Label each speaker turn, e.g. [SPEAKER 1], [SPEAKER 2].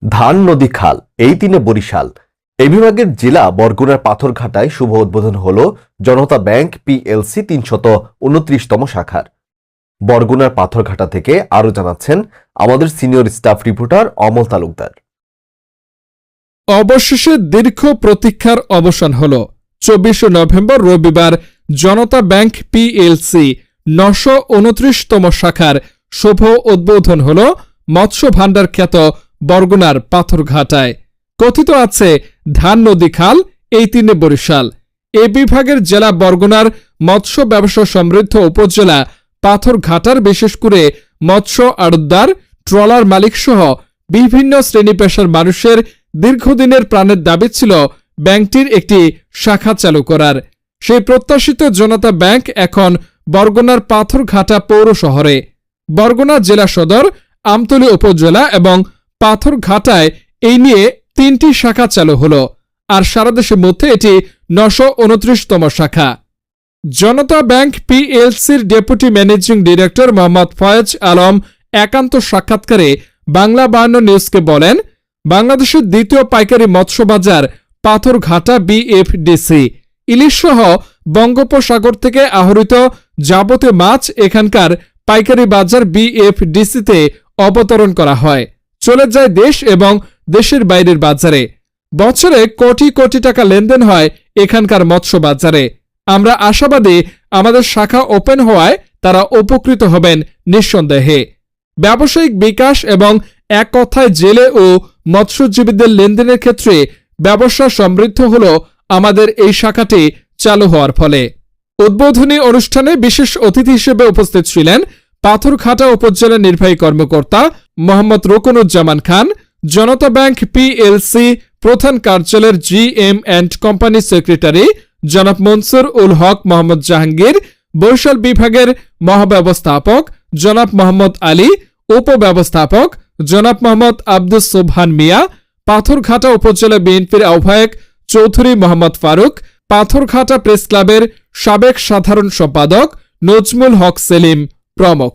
[SPEAKER 1] ধান, নদী, খাল এই তিনে বরিশাল। এই বিভাগের জেলা বরগুনার পাথরঘাটায় শুভ উদ্বোধন হল জনতা ব্যাংক পিএলসি ৩২৯তম শাখার। বরগুনার পাথরঘাটা থেকে আরো জানাচ্ছেন আমাদের senior staff reporter Amal Talukdar.
[SPEAKER 2] অবশেষে দীর্ঘ প্রতীক্ষার অবসান হল। ২৪ নভেম্বর রবিবার জনতা ব্যাংক পিএলসি ৯২৯তম শাখার শুভ উদ্বোধন হল মৎস্য ভাণ্ডার খ্যাত বরগুনার পাথরঘাটায়। কথিত আছে ধান, নদী, খাল এই তিনে বরিশাল। এ বিভাগের জেলা বরগুনার মৎস্য ব্যবসা সমৃদ্ধ উপজেলা পাথরঘাটার বিশেষ করে মৎস্য আড়তদার, ট্রলার মালিক সহ বিভিন্ন শ্রেণী পেশার মানুষের দীর্ঘদিনের প্রাণের দাবি ছিল ব্যাংকটির একটি শাখা চালু করার। সেই প্রত্যাশিত জনতা ব্যাংক এখন বরগুনার পাথরঘাটা পৌর শহরে। বরগুনা জেলা সদর, আমতলী উপজেলা এবং পাথরঘাটায় এই নিয়ে ৩টি শাখা চালু হল। আর সারা দেশের মধ্যে এটি ৯২৯তম শাখা। জনতা ব্যাংক পিএলসির deputy managing director Mohammad Foyez Alam একান্ত সাক্ষাৎকারে বাংলা ৫২ নিউজকে বলেন, বাংলাদেশের দ্বিতীয় পাইকারি মৎস্য বাজার পাথরঘাটা বিএফডিসি। ইলিশ সহ বঙ্গোপসাগর থেকে আহরিত যাবতীয় মাছ এখানকার পাইকারি বাজার বিএফডিসিতে অবতরণ করা হয়, চলে যায় দেশ এবং দেশের বাইরের বাজারে। বছরে কোটি কোটি টাকা লেনদেন হয় এখানকার মৎস্য বাজারে। আমরা আশাবাদী আমাদের শাখা ওপেন হওয়ায় তারা উপকৃত হবেন নিঃসন্দেহে। ব্যবসায়িক বিকাশ এবং এক কথায় জেলে ও মৎস্যজীবীদের লেনদেনের ক্ষেত্রে ব্যবসা সমৃদ্ধ হল আমাদের এই শাখাটি চালু হওয়ার ফলে। উদ্বোধনী অনুষ্ঠানে বিশেষ অতিথি হিসেবে উপস্থিত ছিলেন পাথরঘাটা উপজেলা নির্বাহী কর্মকর্তা মোহাম্মদ রুকনুজ্জামান খান, জনতা ব্যাংক পিএলসি প্রধান কার্যালয়ের জিএম অ্যান্ড কোম্পানি সেক্রেটারি জনাব মনসুর উল হক মোহাম্মদ জাহাঙ্গীর, বরিশাল বিভাগের মহাব্যবস্থাপক জনাব মোহাম্মদ আলী, উপব্যবস্থাপক জনাব মোহাম্মদ আব্দুস সুবহান মিয়া, পাথরঘাটা উপজেলা বিএনপির আহ্বায়ক চৌধুরী মোহাম্মদ ফারুক, পাথরঘাটা প্রেস ক্লাবের সাবেক সাধারণ সম্পাদক নজমুল হক সেলিম প্রমুখ।